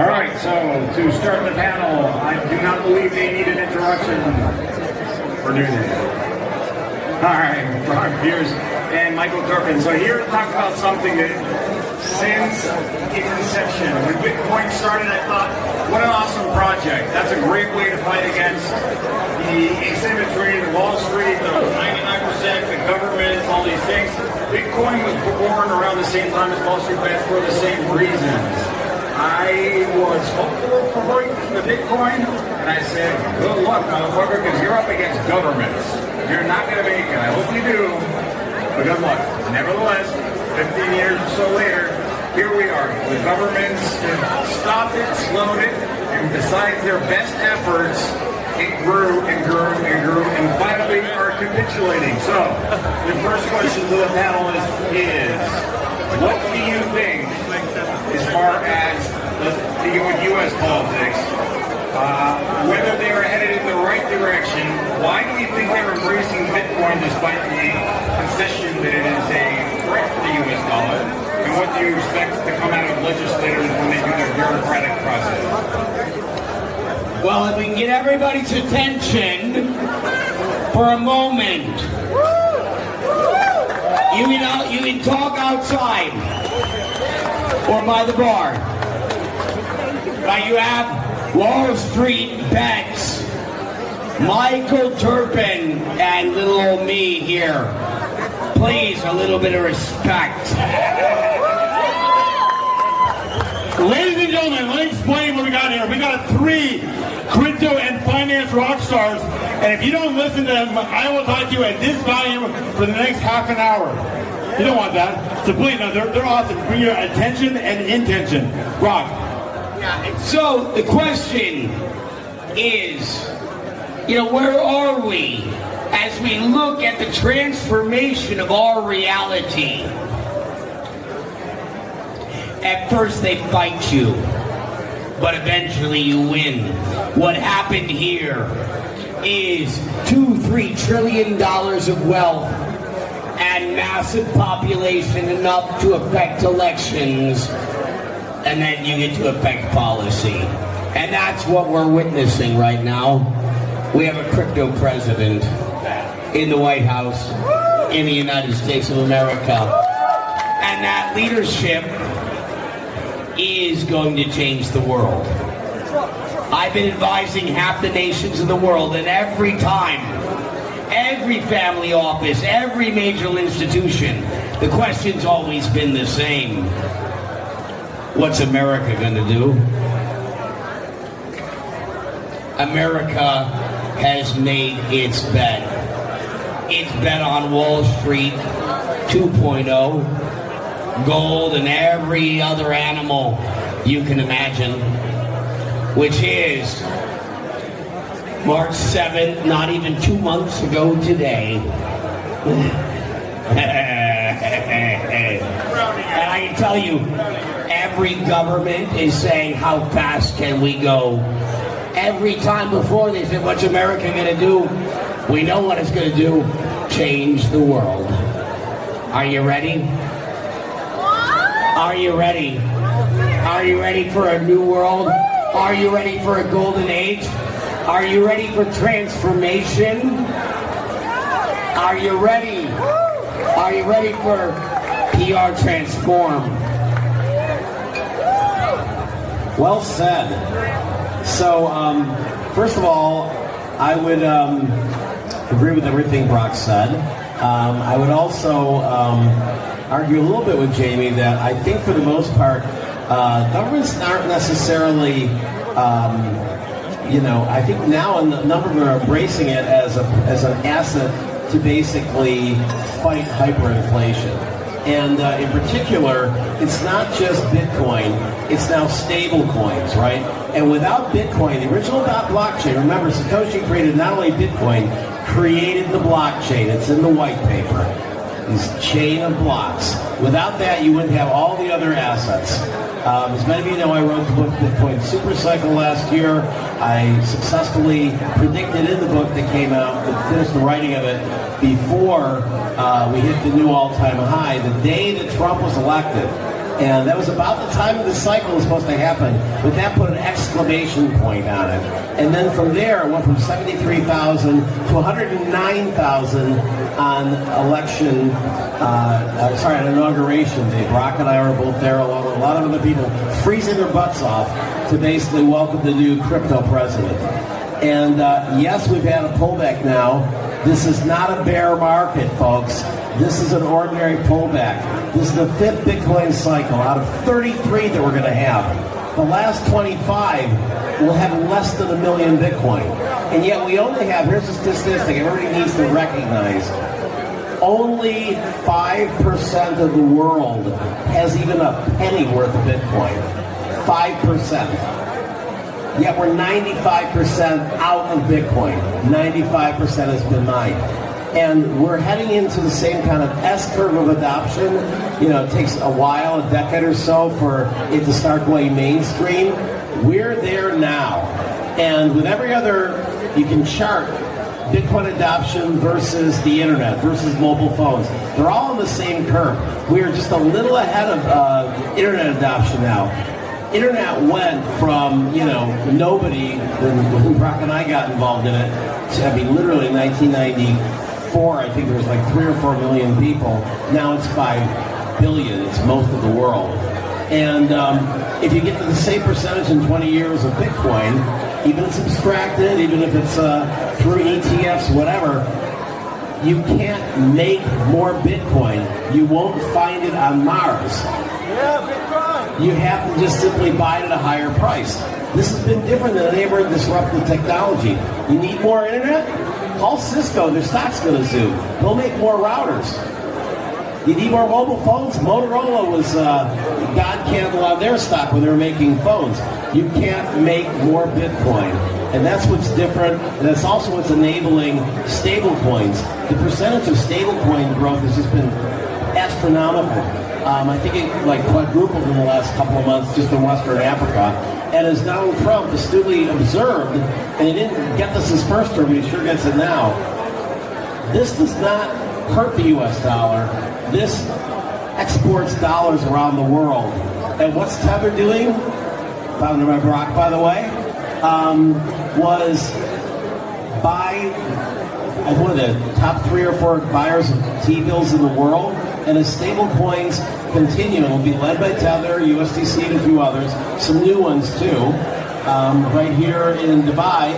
All right, so to start the panel, I do not believe they need an introduction, or do they? All right, Ron Pierce and Michael Turpin. So here to talk about something that since its inception, when Bitcoin started, I thought, what an awesome project. That's a great way to fight against the asymmetry, the Wall Street, the 99%, the government, all these things. Bitcoin was born around the same time as Wall Street bets for the same reasons. I was hopeful for the Bitcoin, and I said, good luck, motherfucker, because you're up against governments. You're not going to make it. I hope you do, but good luck. Nevertheless, 15 years or so later, here we are. The governments have stopped it, slowed it, and besides their best efforts, it grew and grew and grew, and finally are capitulating. So, the first question to the panelists is, what do you think, as far as, let's begin with U.S. politics, whether they are headed in the right direction? Why do you think they're embracing Bitcoin despite the concession that it is a threat to the U.S. dollar? And what do you expect to come out of legislators when they do their bureaucratic process? Well, if we can get everybody's attention for a moment, you can talk outside or by the bar. Right, you have Wall Street Bets, Michael Turpin, and little old me here. Please, a little bit of respect. Ladies and gentlemen, let me explain what we got here. We got 3 crypto and finance rock stars, and if you don't listen to them, I will talk to you at this volume for the next half an hour. You don't want that. So please, no, they're awesome. Bring your attention and intention. Rock. Yeah, so the question is, where are we as we look at the transformation of our reality? At first they fight you, but eventually you win. What happened here is $2-3 trillion of wealth and massive population enough to affect elections, and then you get to affect policy. And that's what we're witnessing right now. We have a crypto president in the White House in the United States of America. And that leadership is going to change the world. I've been advising half the nations of the world, and every time, every family office, every major institution, the question's always been the same. What's America going to do? America has made its bet. It's bet on Wall Street 2.0. Gold and every other animal you can imagine, which is March 7th, not even 2 months ago today. And I can tell you, every government is saying, how fast can we go? Every time before they said, what's America going to do? We know what it's going to do. Change the world. Are you ready? Are you ready? Are you ready for a new world? Are you ready for a golden age? Are you ready for transformation? Are you ready? Are you ready for PR transform? Well said. So, first of all, I would agree with everything Brock said. I would also argue a little bit with Jamie that I think for the most part, governments aren't necessarily, I think now a number of them are embracing it as an asset to basically fight hyperinflation. And in particular, it's not just Bitcoin, it's now stable coins, right? And without Bitcoin, the original blockchain, remember Satoshi created not only Bitcoin, created the blockchain. It's in the white paper. This chain of blocks. Without that, you wouldn't have all the other assets. As many of you know, I wrote the book Bitcoin Supercycle last year. I successfully predicted in the book that came out, finished the writing of it before we hit the new all-time high, the day that Trump was elected. And that was about the time of the cycle was supposed to happen, but that put an exclamation point on it. And then from there, it went from 73,000 to 109,000 on on inauguration day. Brock and I were both there along with a lot of other people, freezing their butts off to basically welcome the new crypto president. And yes, we've had a pullback now. This is not a bear market, folks. This is an ordinary pullback. This is the 5th Bitcoin cycle out of 33 that we're going to have. The last 25 will have less than 1 million Bitcoin. And yet we only have, here's a statistic everybody needs to recognize, only 5% of the world has even a penny worth of Bitcoin. 5%. Yet we're 95% out of Bitcoin. 95% has been mined. And we're heading into the same kind of S-curve of adoption. You know, it takes a while, a decade or so, for it to start going mainstream. We're there now. And with every other, you can chart Bitcoin adoption versus the internet, versus mobile phones. They're all on the same curve. We are just a little ahead of internet adoption now. Internet went from, you know, nobody, when Brock and I got involved in it, to, I mean, literally 1994, I think there was like 3 or 4 million people. Now it's 5 billion. It's most of the world. And if you get to the same percentage in 20 years of Bitcoin, even if it's abstracted, even if it's through ETFs, whatever, you can't make more Bitcoin. You won't find it on Mars. You have to just simply buy it at a higher price. This has been different than any other disruptive technology. You need more internet? Call Cisco, their stock's going to zoom. They'll make more routers. You need more mobile phones? Motorola was God candle on their stock when they were making phones. You can't make more Bitcoin. And that's what's different. And that's also what's enabling stable coins. The percentage of stable coin growth has just been astronomical. I think it like quadrupled in the last couple of months just in Western Africa. And as Donald Trump astutely observed, and he didn't get this his first term, but he sure gets it now, this does not hurt the U.S. dollar. This exports dollars around the world. And what's Tether doing? Founded by Brock, by the way, was buy one of the top 3 or 4 buyers of T-bills in the world. And as stable coins continue, it will be led by Tether, USDC, and a few others, some new ones too. Right here in Dubai,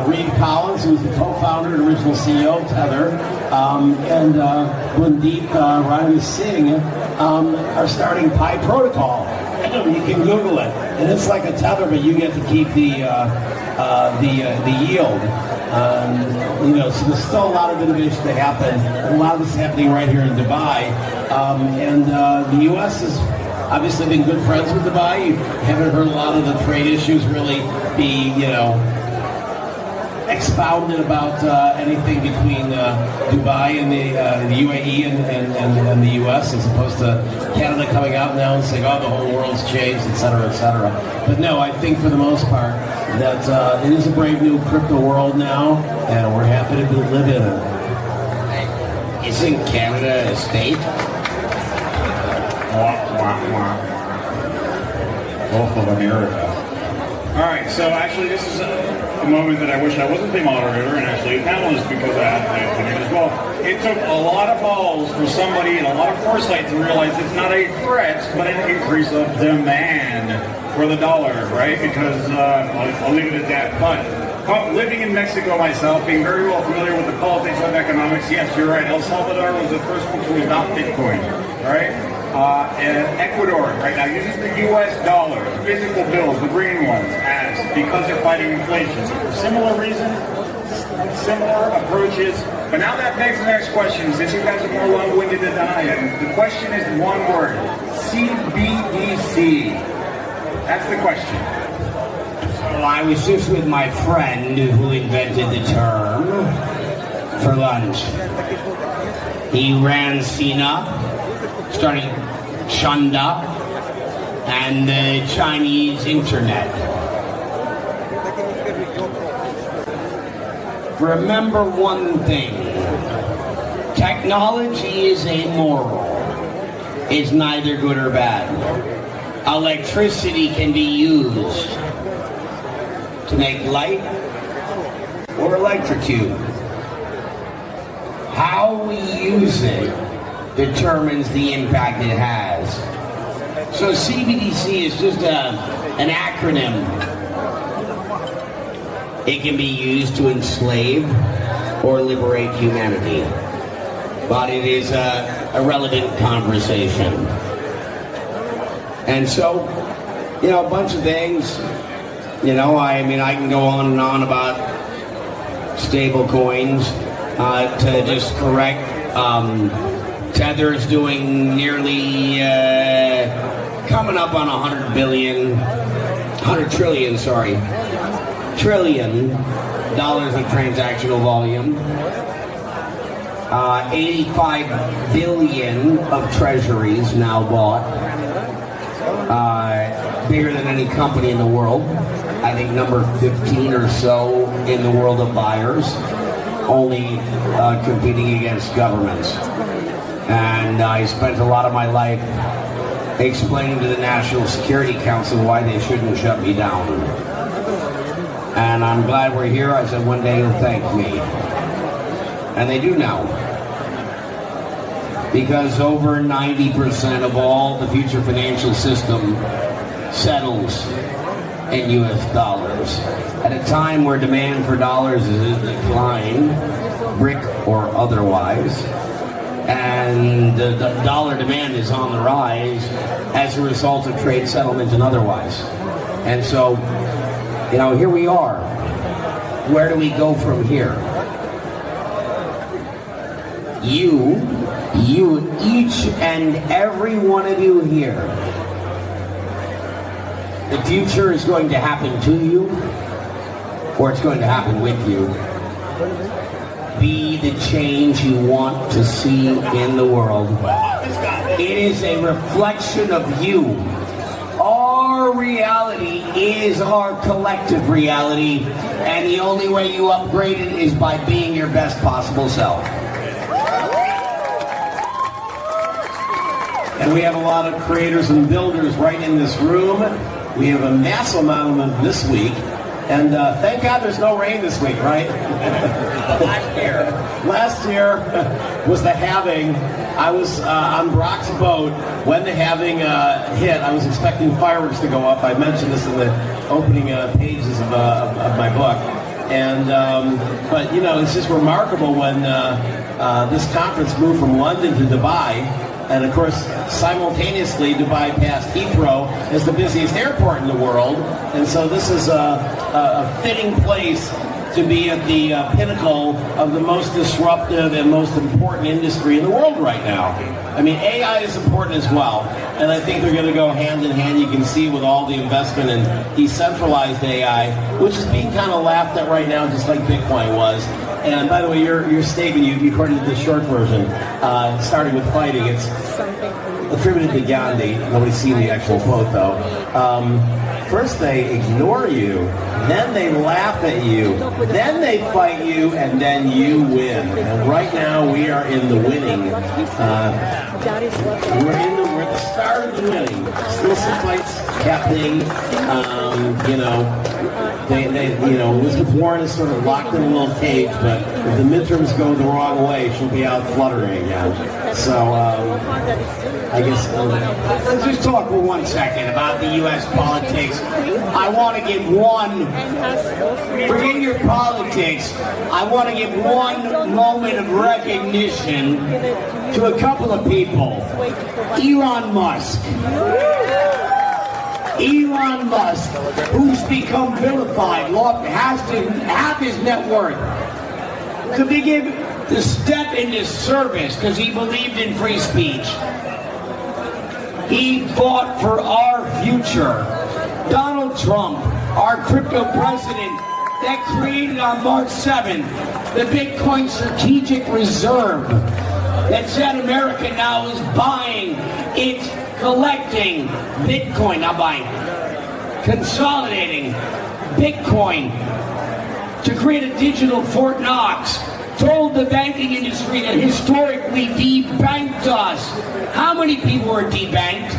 Reed Collins, who's the co-founder and original CEO of Tether, and Gundeep Ryan Singh are starting Pi Protocol. You can Google it, and it's like a Tether, but you get to keep the yield. You know, so there's still a lot of innovation to happen. A lot of this is happening right here in Dubai, and the U.S. has obviously been good friends with Dubai. You haven't heard a lot of the trade issues really be, you know, expounded about anything between Dubai and the UAE and the U.S. as opposed to Canada coming out now and saying, oh, the whole world's changed, et cetera, et cetera. But no, I think for the most part that it is a brave new crypto world now, and we're happy to live in it. Isn't Canada a state? Both of America. All right, so actually this is a moment that I wish I wasn't the moderator and actually a panelist because I had my opinion as well. It took a lot of balls for somebody and a lot of foresight to realize it's not a threat, but an increase of demand for the dollar, right? Because I'll leave it at that. But living in Mexico myself, being very well familiar with the politics of economics, yes, you're right. El Salvador was the first one to adopt Bitcoin, right? And Ecuador right now uses the U.S. dollar, physical bills, the green ones, as because they're fighting inflation. So for similar reasons, similar approaches. But now that begs the next question, since you guys are more long-winded than I am. The question is one word: CBDC. That's the question. Well, I was just with my friend who invented the term for lunch. He ran Sina, starting Chanda, and the Chinese internet. Remember one thing: technology is amoral. is neither good or bad. Electricity can be used to make light or electrocute. How we use it determines the impact it has. So CBDC is just an acronym. It can be used to enslave or liberate humanity. But it is a relevant conversation. And so, a bunch of things, I can go on and on about stable coins. To just correct, Tether is doing nearly, coming up on $100 trillion of transactional volume. 85 billion of treasuries now bought. Bigger than any company in the world. I think number 15 or so in the world of buyers, only competing against governments. And I spent a lot of my life explaining to the National Security Council why they shouldn't shut me down. And I'm glad we're here. I said one day you'll thank me. And they do now. Because over 90% of all the future financial system settles in US dollars. At a time where demand for dollars is in decline, brick or otherwise, and the dollar demand is on the rise as a result of trade settlement and otherwise. And so, here we are. Where do we go from here? You, each and every one of you here, the future is going to happen to you, or it's going to happen with you. Be the change you want to see in the world. It is a reflection of you. Our reality is our collective reality, and the only way you upgrade it is by being your best possible self. And we have a lot of creators and builders right in this room. We have a massive amount of them this week. And thank God there's no rain this week, right? Last year was the halving. I was on Brock's boat when the halving hit. I was expecting fireworks to go off. I mentioned this in the opening pages of my book. And but it's just remarkable when this conference moved from London to Dubai. And of course, simultaneously, Dubai passed Heathrow as the busiest airport in the world. And so this is a fitting place to be at the pinnacle of the most disruptive and most important industry in the world right now. I mean, AI is important as well. And I think they're going to go hand in hand. You can see with all the investment in decentralized AI, which is being kind of laughed at right now, just like Bitcoin was. And by the way, your statement, you recorded the short version, starting with fighting. It's attributed to Gandhi. Nobody's seen the actual quote, though. First they ignore you, then they laugh at you, then they fight you, and then you win. And right now we are in the winning. We're at the start of the winning. Still some fights happening. Elizabeth Warren is sort of locked in a little cage, but if the midterms go the wrong way, she'll be out fluttering again. So, I guess... let's just talk for 1 second about the U.S. politics. I want to give one... Forget your politics. I want to give one moment of recognition to a couple of people. Elon Musk. Elon Musk, who's become vilified, has to have his net worth to begin to step into service because he believed in free speech. He fought for our future. Donald Trump, our crypto president that created on March 7th the Bitcoin Strategic Reserve that said America now is buying, it's collecting Bitcoin, not buying, consolidating Bitcoin to create a digital Fort Knox, told the banking industry that historically debanked us How many people are debanked?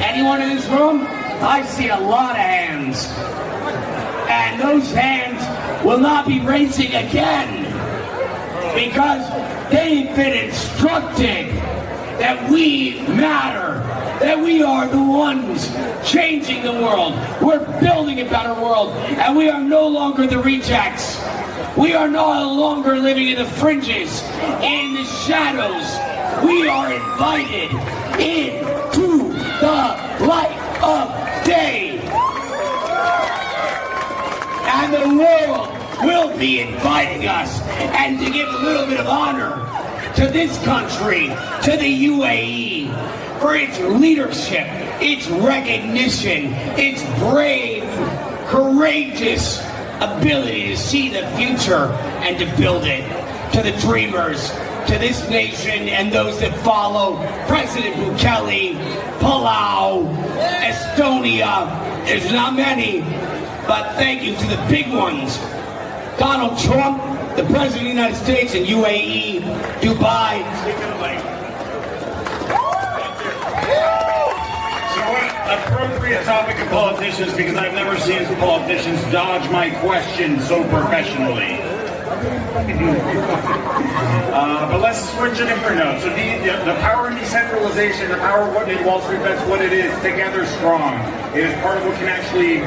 Anyone in this room? I see a lot of hands. And those hands will not be raising again because they've been instructed that we matter, that we are the ones changing the world. We're building a better world, and we are no longer the rejects. We are no longer living in the fringes, in the shadows. We are invited into the light of day. And the world will be inviting us, and to give a little bit of honor to this country, to the UAE, for its leadership, its recognition, its brave, courageous ability to see the future and to build it. To the dreamers, to this nation and those that follow, President Bukele, Palau, Estonia, there's not many, but thank you to the big ones. Donald Trump, the President of the United States, and UAE, Dubai. So what appropriate topic of politicians, because I've never seen politicians dodge my question so professionally. But let's switch a different note. So the power of decentralization, the power of what did Wall Street Bets, what it is, together strong. It is part of what can actually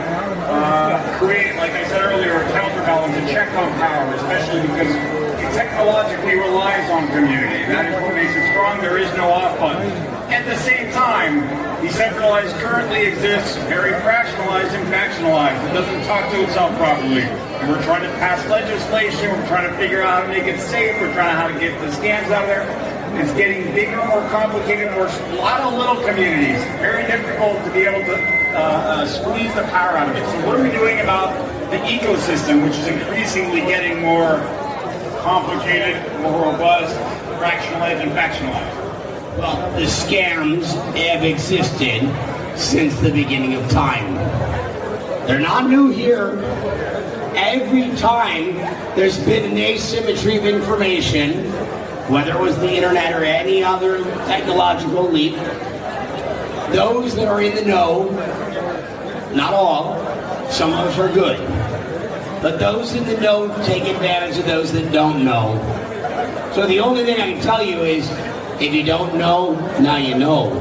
create, like I said earlier, a counterbalance, a check on power, especially because it technologically relies on community. That is what makes it strong. There is no off button. At the same time, decentralized currently exists very fractionalized and factionalized. It doesn't talk to itself properly. And we're trying to pass legislation. We're trying to figure out how to make it safe. We're trying how to get the scams out of there. It's getting bigger, more complicated, a lot of little communities. Very difficult to be able to squeeze the power out of it. So what are we doing about the ecosystem, which is increasingly getting more complicated, more robust, fractionalized, and factionalized? Well, the scams have existed since the beginning of time. They're not new here. Every time there's been an asymmetry of information, whether it was the internet or any other technological leap, those that are in the know, not all, some of us are good, but those in the know take advantage of those that don't know. So the only thing I can tell you is, if you don't know, now you know.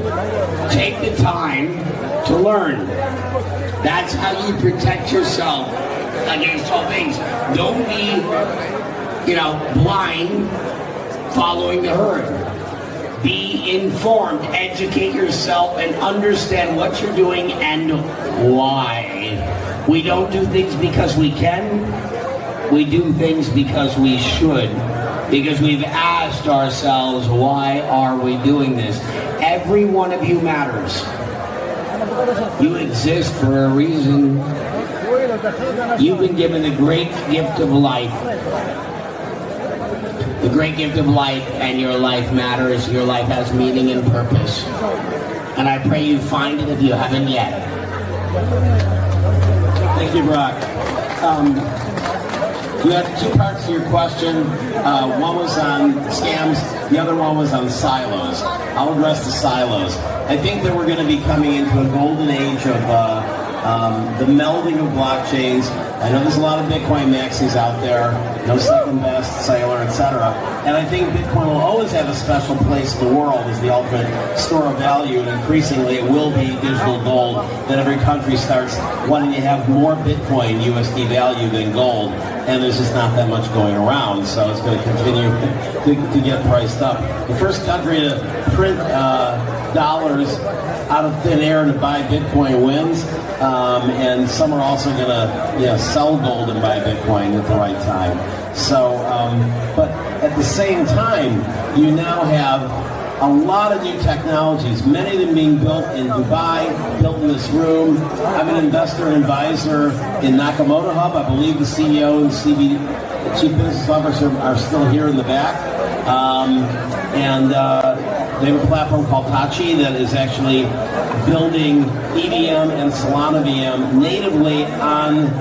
Take the time to learn. That's how you protect yourself against all things. Don't be, blind following the herd. Be informed, educate yourself, and understand what you're doing and why. We don't do things because we can. We do things because we should. Because we've asked ourselves, why are we doing this? Every one of you matters. You exist for a reason. You've been given the great gift of life. The great gift of life, and your life matters. Your life has meaning and purpose. And I pray you find it if you haven't yet. Thank you, Brock. You had two parts to your question. One was on scams, the other one was on silos. I'll address the silos. I think that we're going to be coming into a golden age of the melding of blockchains. I know there's a lot of Bitcoin maxis out there, no second best, Sailor, etc. And I think Bitcoin will always have a special place in the world as the ultimate store of value, and increasingly it will be digital gold, that every country starts wanting to have more Bitcoin USD value than gold, and there's just not that much going around, so it's going to continue to get priced up. The first country to print dollars out of thin air to buy Bitcoin wins, and some are also going to sell gold and buy Bitcoin at the right time. So, but at the same time, you now have a lot of new technologies, many of them being built in Dubai, built in this room. I'm an investor and advisor in Nakamoto Hub. I believe the CEO and the Chief Business Officer are still here in the back. And they have a platform called Tachi that is actually building EVM and Solana VM natively on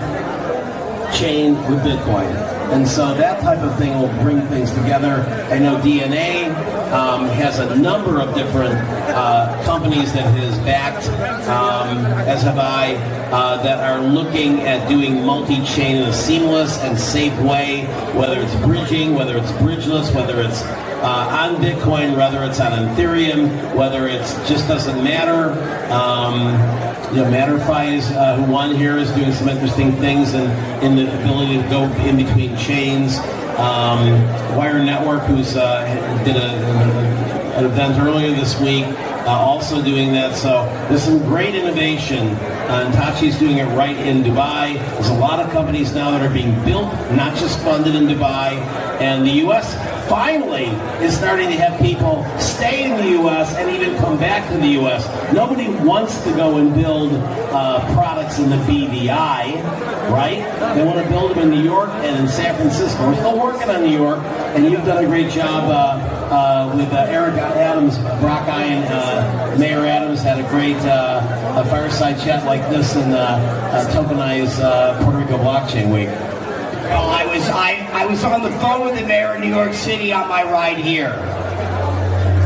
chain with Bitcoin. And so that type of thing will bring things together. I know DNA has a number of different companies that has backed, as have I, that are looking at doing multi-chain in a seamless and safe way, whether it's bridging, whether it's bridgeless, whether it's on Bitcoin, whether it's on Ethereum, whether it's just doesn't matter. Matterfy's who won here is doing some interesting things in the ability to go in between chains. Wire Network, who's did an event earlier this week, also doing that. So there's some great innovation. And Tachi's doing it right in Dubai. There's a lot of companies now that are being built, not just funded in Dubai. And the U.S. finally is starting to have people stay in the U.S. and even come back to the U.S. Nobody wants to go and build products in the BVI, right? They want to build them in New York and in San Francisco. We're still working on New York, and you've done a great job with Eric Adams, Brock I, and Mayor Adams had a great fireside chat like this in tokenized Puerto Rico Blockchain Week. Well, I was on the phone with the mayor of New York City on my ride here.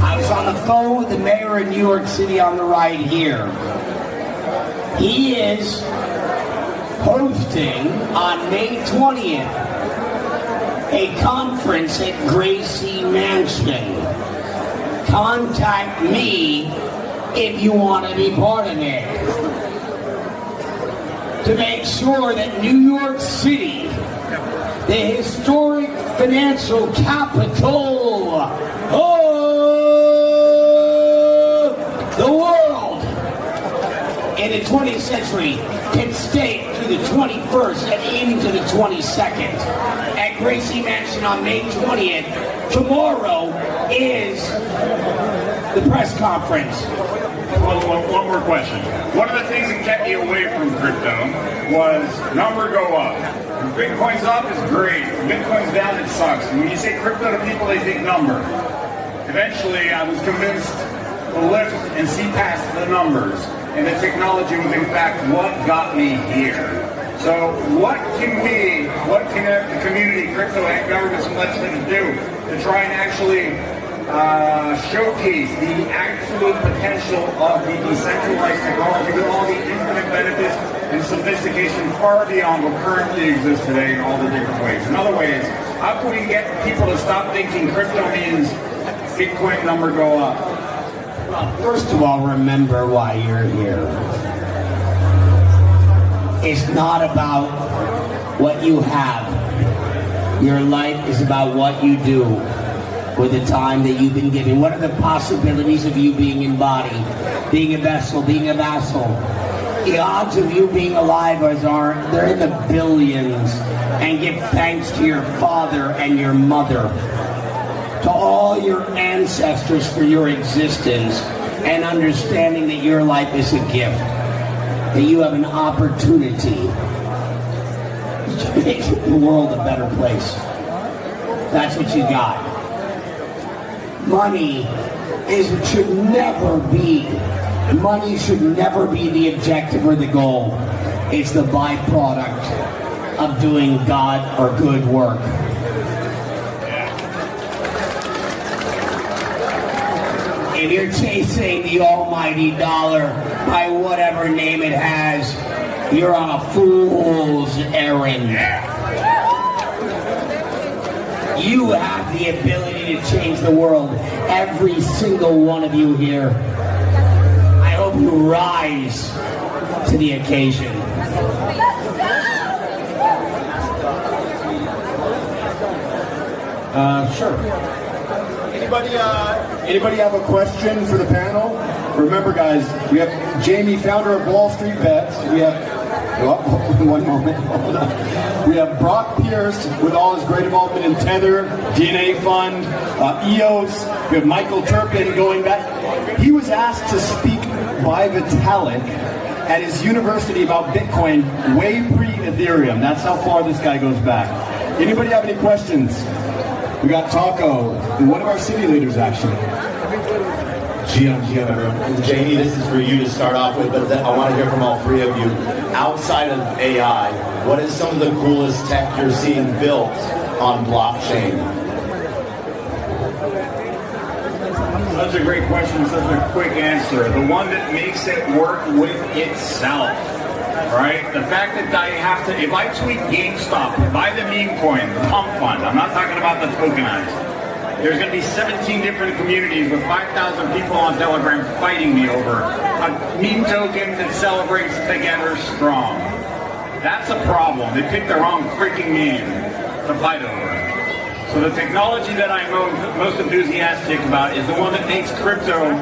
I was on the phone with the mayor of New York City on the ride here. He is hosting on May 20th a conference at Gracie Mansion. Contact me if you want to be part of it. To make sure that New York City, the historic financial capital of the world in the 20th century, can stay through the 21st and into the 22nd. At Gracie Mansion on May 20th, tomorrow is the press conference. One more question. One of the things that kept me away from crypto was number go up. When Bitcoin's up, it's great. When Bitcoin's down, it sucks. And when you say crypto to people, they think number. Eventually, I was convinced to lift and see past the numbers. And the technology was, in fact, what got me here. So what can the community, crypto, and governments and legislators do to try and actually showcase the absolute potential of the decentralized technology with all the infinite benefits and sophistication far beyond what currently exists today in all the different ways. In other ways, how can we get people to stop thinking crypto means Bitcoin number go up? Well, first of all, remember why you're here. It's not about what you have. Your life is about what you do with the time that you've been given. What are the possibilities of you being embodied, being a vessel, being a vassal? The odds of you being alive they're in the billions. And give thanks to your father and your mother, to all your ancestors for your existence, and understanding that your life is a gift, that you have an opportunity to make the world a better place. That's what you got. Money should never be the objective or the goal. It's the byproduct of doing God or good work. If you're chasing the almighty dollar by whatever name it has, you're on a fool's errand. You have the ability to change the world. Every single one of you here. I hope you rise to the occasion. Sure. Anybody have a question for the panel? Remember, guys, we have Jamie, founder of Wall Street Bets. We have one moment. Hold on. We have Brock Pierce with all his great involvement in Tether, DNA Fund, EOS. We have Michael Turpin going back. He was asked to speak by Vitalik at his university about Bitcoin way pre-Ethereum. That's how far this guy goes back. Anybody have any questions? We got Taco, and one of our city leaders, actually. GM, everyone. And Jamie, this is for you to start off with, but I want to hear from all three of you. Outside of AI, what is some of the coolest tech you're seeing built on blockchain? Such a great question, such a quick answer. The one that makes it work with itself, right? The fact that I have to, if I tweet GameStop, buy the meme coin, the pump fund, I'm not talking about the tokenized. There's going to be 17 different communities with 5,000 people on Telegram fighting me over a meme token that celebrates together strong. That's a problem. They picked the wrong freaking meme to fight over. So the technology that I'm most enthusiastic about is the one that makes crypto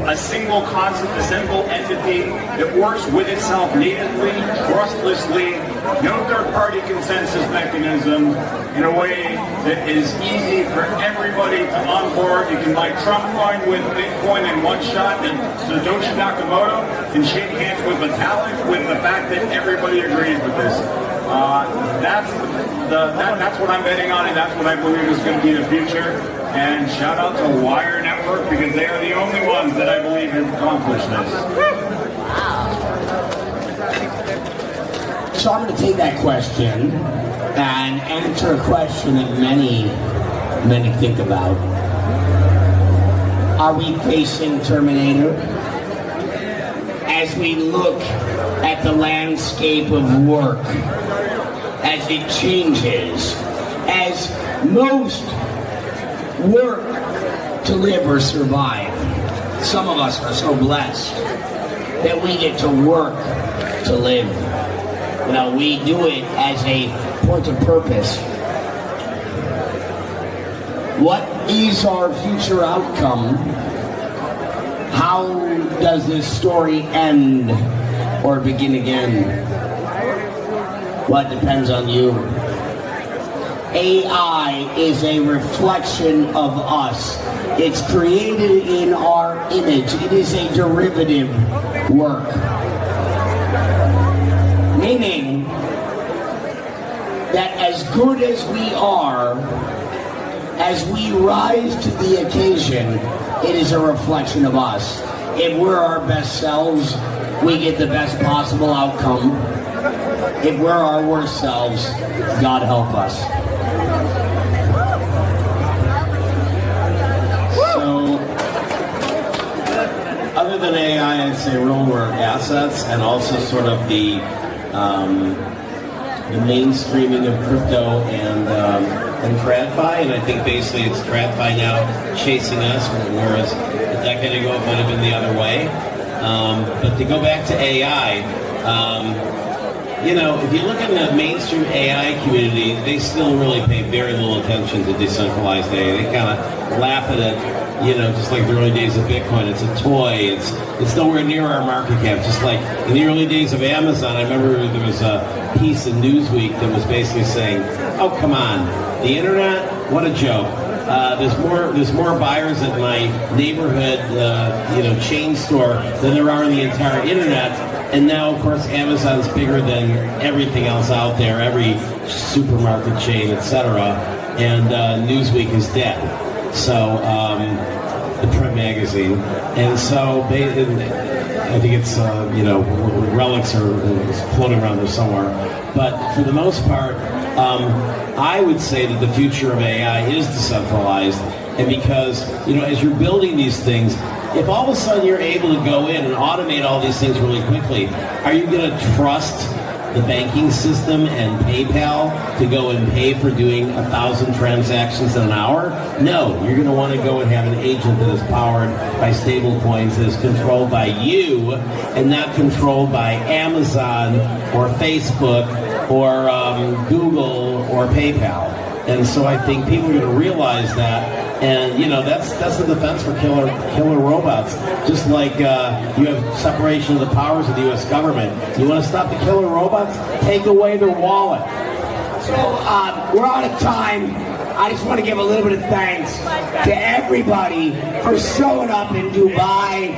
a single concept, a single entity that works with itself natively, trustlessly, no third-party consensus mechanism, in a way that is easy for everybody to onboard. You can buy Trump coin with Bitcoin in one shot, and Satoshi Nakamoto can shake hands with Vitalik with the fact that everybody agrees with this. That's what I'm betting on, and that's what I believe is going to be the future. And shout out to Wire Network, because they are the only ones that I believe have accomplished this. So I'm going to take that question and answer a question that many think about. Are we facing Terminator? As we look at the landscape of work, as it changes, as most work to live or survive. Some of us are so blessed that we get to work to live. You know, we do it as a point of purpose. What is our future outcome? How does this story end or begin again? Well, it depends on you. AI is a reflection of us. It's created in our image. It is a derivative work. Meaning that as good as we are, as we rise to the occasion, it is a reflection of us. If we're our best selves, we get the best possible outcome. If we're our worst selves, God help us. So, other than AI, I'd say real world assets and also sort of the mainstreaming of crypto and TradFi, and I think basically it's TradFi now chasing us, whereas a decade ago it might have been the other way. But to go back to AI, you know, if you look at the mainstream AI community, they still really pay very little attention to decentralized AI. They kind of laugh at it, you know, just like the early days of Bitcoin. It's a toy. It's nowhere near our market cap. Just like in the early days of Amazon, I remember there was a piece in Newsweek that was basically saying, "Oh, come on, the internet? What a joke." There's more buyers at my neighborhood, chain store than there are in the entire internet. And now, of course, Amazon's bigger than everything else out there, every supermarket chain, etc. And Newsweek is dead. So, the print magazine. And so, I think it's, relics are floating around there somewhere. But for the most part, I would say that the future of AI is decentralized. And because, as you're building these things, if all of a sudden you're able to go in and automate all these things really quickly, are you going to trust the banking system and PayPal to go and pay for doing 1,000 transactions in an hour? No, you're going to want to go and have an agent that is powered by stable coins, that is controlled by you and not controlled by Amazon or Facebook or Google or PayPal. And so I think people are going to realize that. And, that's the defense for killer robots. Just like you have separation of the powers of the U.S. government. You want to stop the killer robots? Take away their wallet. So, we're out of time. I just want to give a little bit of thanks to everybody for showing up in Dubai.